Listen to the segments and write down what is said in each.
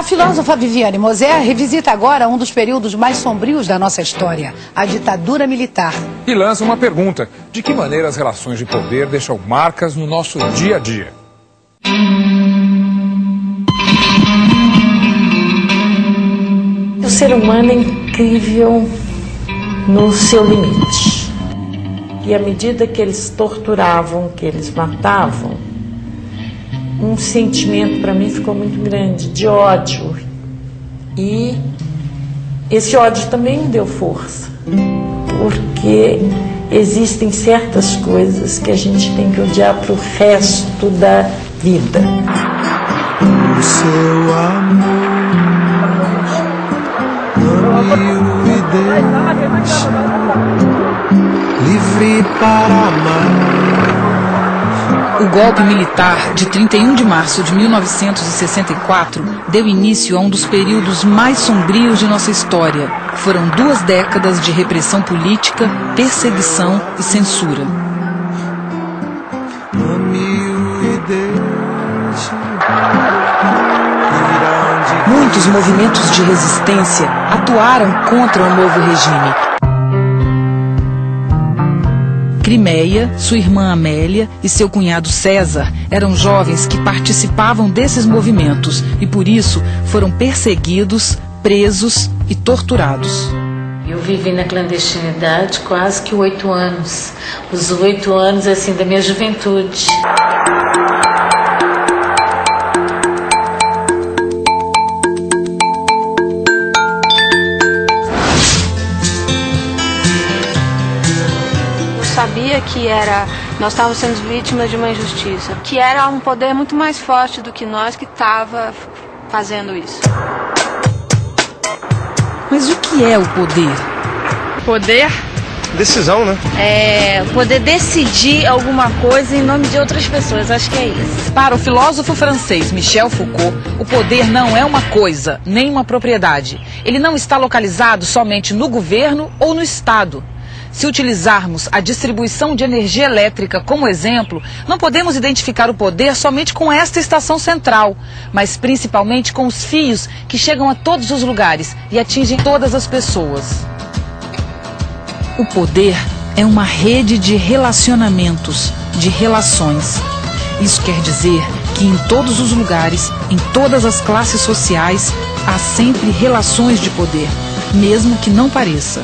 filósofa Viviane Moser revisita agora um dos períodos mais sombrios da nossa história, a ditadura militar. E lança uma pergunta: de que maneira as relações de poder deixam marcas no nosso dia a dia? O ser humano é incrível no seu limite. E à medida que eles torturavam, que eles matavam, um sentimento para mim ficou muito grande, de ódio. E esse ódio também me deu força, porque existem certas coisas que a gente tem que odiar para o resto da vida. O seu amor, ame-o e deixe livre para amar. O golpe militar de 31 de março de 1964 deu início a um dos períodos mais sombrios de nossa história. Foram 2 décadas de repressão política, perseguição e censura. Muitos movimentos de resistência atuaram contra o novo regime. Crimeia, sua irmã Amélia e seu cunhado César eram jovens que participavam desses movimentos e, por isso, foram perseguidos, presos e torturados. Eu vivi na clandestinidade quase que 8 anos. Os 8 anos, assim, da minha juventude. Sabia que nós estávamos sendo vítimas de uma injustiça, que era um poder muito mais forte do que nós que estava fazendo isso. Mas o que é o poder? Poder? Decisão, né? É poder decidir alguma coisa em nome de outras pessoas, acho que é isso. Para o filósofo francês Michel Foucault, o poder não é uma coisa, nem uma propriedade. Ele não está localizado somente no governo ou no Estado. Se utilizarmos a distribuição de energia elétrica como exemplo, não podemos identificar o poder somente com esta estação central, mas principalmente com os fios que chegam a todos os lugares e atingem todas as pessoas. O poder é uma rede de relacionamentos, de relações. Isso quer dizer que em todos os lugares, em todas as classes sociais, há sempre relações de poder, mesmo que não pareça.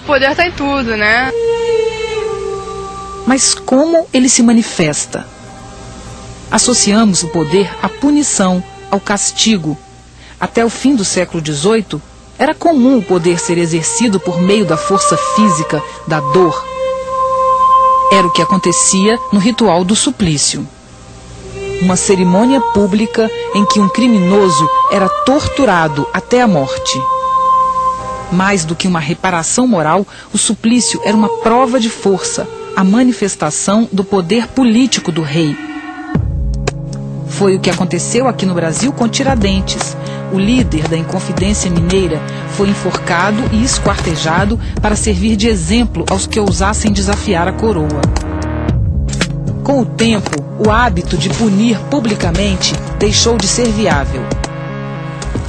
O poder está em tudo, né? Mas como ele se manifesta? Associamos o poder à punição, ao castigo. Até o fim do século XVIII, era comum o poder ser exercido por meio da força física, da dor. Era o que acontecia no ritual do suplício. Uma cerimônia pública em que um criminoso era torturado até a morte. Mais do que uma reparação moral, o suplício era uma prova de força, a manifestação do poder político do rei. Foi o que aconteceu aqui no Brasil com Tiradentes. O líder da Inconfidência Mineira foi enforcado e esquartejado para servir de exemplo aos que ousassem desafiar a coroa. Com o tempo, o hábito de punir publicamente deixou de ser viável.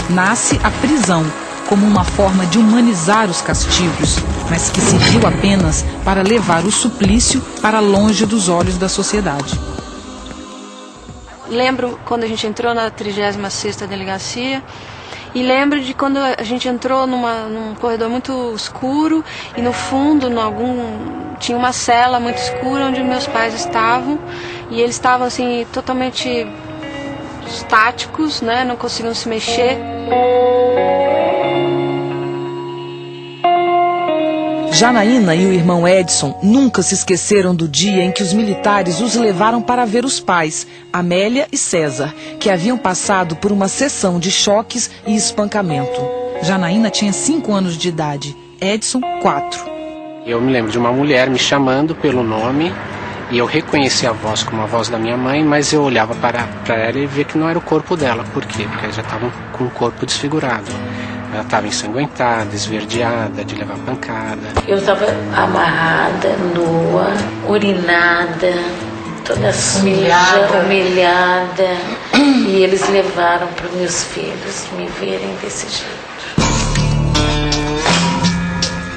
Nasce a prisão, como uma forma de humanizar os castigos, mas que serviu apenas para levar o suplício para longe dos olhos da sociedade. Lembro quando a gente entrou na 36ª delegacia e lembro de quando a gente entrou num corredor muito escuro e no fundo, tinha uma cela muito escura onde meus pais estavam e eles estavam assim totalmente estáticos, né? Não conseguiam se mexer. Janaína e o irmão Edson nunca se esqueceram do dia em que os militares os levaram para ver os pais, Amélia e César, que haviam passado por uma sessão de choques e espancamento. Janaína tinha 5 anos de idade, Edson 4. Eu me lembro de uma mulher me chamando pelo nome e eu reconheci a voz como a voz da minha mãe, mas eu olhava para ela e via que não era o corpo dela. Por quê? Porque eles já estavam com o corpo desfigurado. Ela estava ensanguentada, esverdeada, de levar pancada. Eu estava amarrada, nua, urinada, toda suja, humilhada. E eles levaram para os meus filhos me verem desse jeito.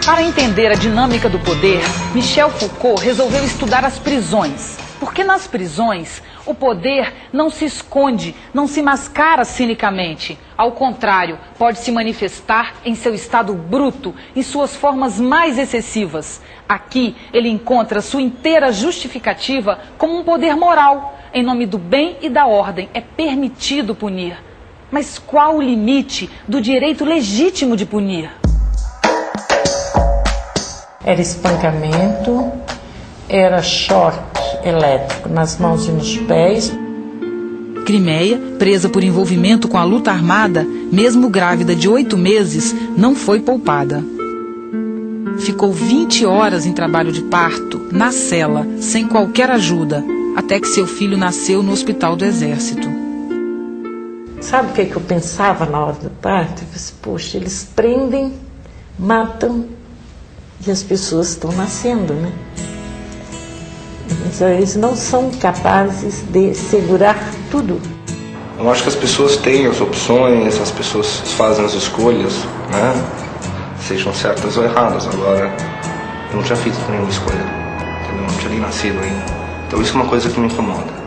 Para entender a dinâmica do poder, Michel Foucault resolveu estudar as prisões. Porque nas prisões, o poder não se esconde, não se mascara cinicamente. Ao contrário, pode se manifestar em seu estado bruto, em suas formas mais excessivas. Aqui, ele encontra sua inteira justificativa como um poder moral. Em nome do bem e da ordem, é permitido punir. Mas qual o limite do direito legítimo de punir? Era espancamento, era choque elétrico nas mãos e nos pés. Crimeia, presa por envolvimento com a luta armada, mesmo grávida de 8 meses, não foi poupada. Ficou 20 horas em trabalho de parto, na cela, sem qualquer ajuda, até que seu filho nasceu no hospital do Exército. Sabe o que eu pensava na hora do parto? Eu disse, poxa, eles prendem, matam e as pessoas estão nascendo, né? Então, eles não são capazes de segurar tudo. Eu acho que as pessoas têm as opções, as pessoas fazem as escolhas, né? Sejam certas ou erradas. Agora, eu não tinha feito nenhuma escolha, entendeu? Não tinha nem nascido ainda. Então isso é uma coisa que me incomoda.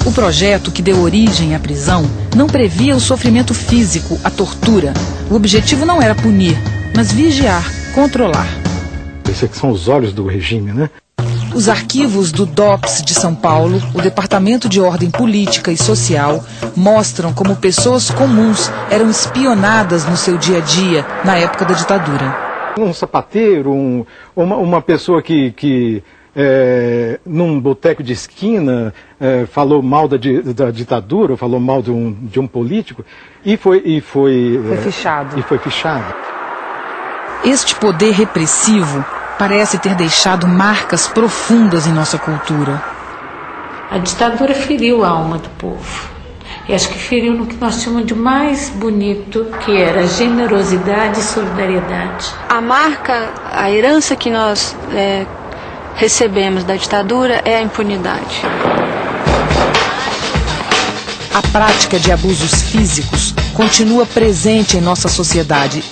O projeto que deu origem à prisão não previa o sofrimento físico, a tortura. O objetivo não era punir, mas vigiar, controlar. Esses aqui são os olhos do regime, né? Os arquivos do DOPS de São Paulo, o Departamento de Ordem Política e Social, mostram como pessoas comuns eram espionadas no seu dia a dia na época da ditadura. Um sapateiro, uma pessoa que num boteco de esquina falou mal da ditadura, falou mal de um político e foi fichado. E foi fichado. Este poder repressivo parece ter deixado marcas profundas em nossa cultura. A ditadura feriu a alma do povo. E acho que feriu no que nós chamamos de mais bonito, que era generosidade e solidariedade. A marca, a herança que nós recebemos da ditadura é a impunidade. A prática de abusos físicos continua presente em nossa sociedade.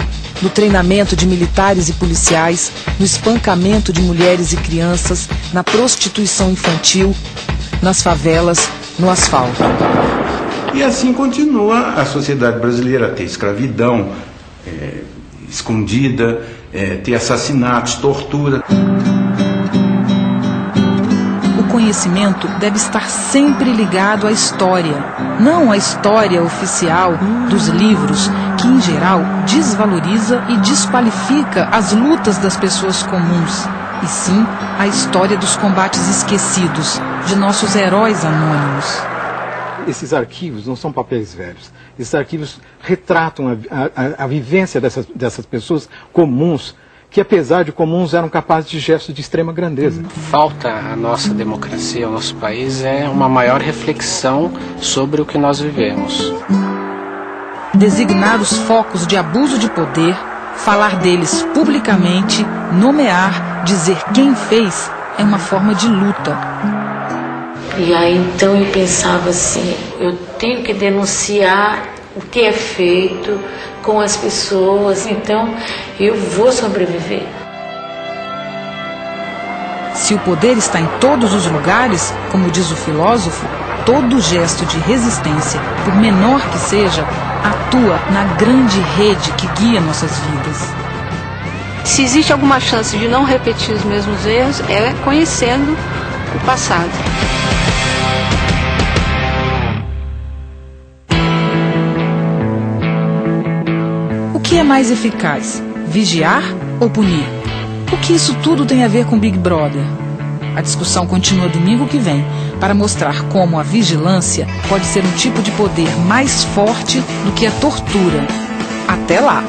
No treinamento de militares e policiais, no espancamento de mulheres e crianças, na prostituição infantil, nas favelas, no asfalto. E assim continua a sociedade brasileira a ter escravidão escondida, ter assassinatos, tortura. O conhecimento deve estar sempre ligado à história, não à história oficial dos livros, que em geral desvaloriza e desqualifica as lutas das pessoas comuns, e sim a história dos combates esquecidos, de nossos heróis anônimos. Esses arquivos não são papéis velhos. Esses arquivos retratam a vivência dessas pessoas comuns, que apesar de comuns eram capazes de gestos de extrema grandeza. Falta a nossa democracia, ao nosso país, é uma maior reflexão sobre o que nós vivemos. Designar os focos de abuso de poder, falar deles publicamente, nomear, dizer quem fez, é uma forma de luta. E aí então eu pensava assim, eu tenho que denunciar o que é feito com as pessoas, então eu vou sobreviver. Se o poder está em todos os lugares, como diz o filósofo, todo gesto de resistência, por menor que seja, atua na grande rede que guia nossas vidas. Se existe alguma chance de não repetir os mesmos erros, é conhecendo o passado. O que é mais eficaz? Vigiar ou punir? O que isso tudo tem a ver com Big Brother? A discussão continua domingo que vem para mostrar como a vigilância pode ser um tipo de poder mais forte do que a tortura. Até lá!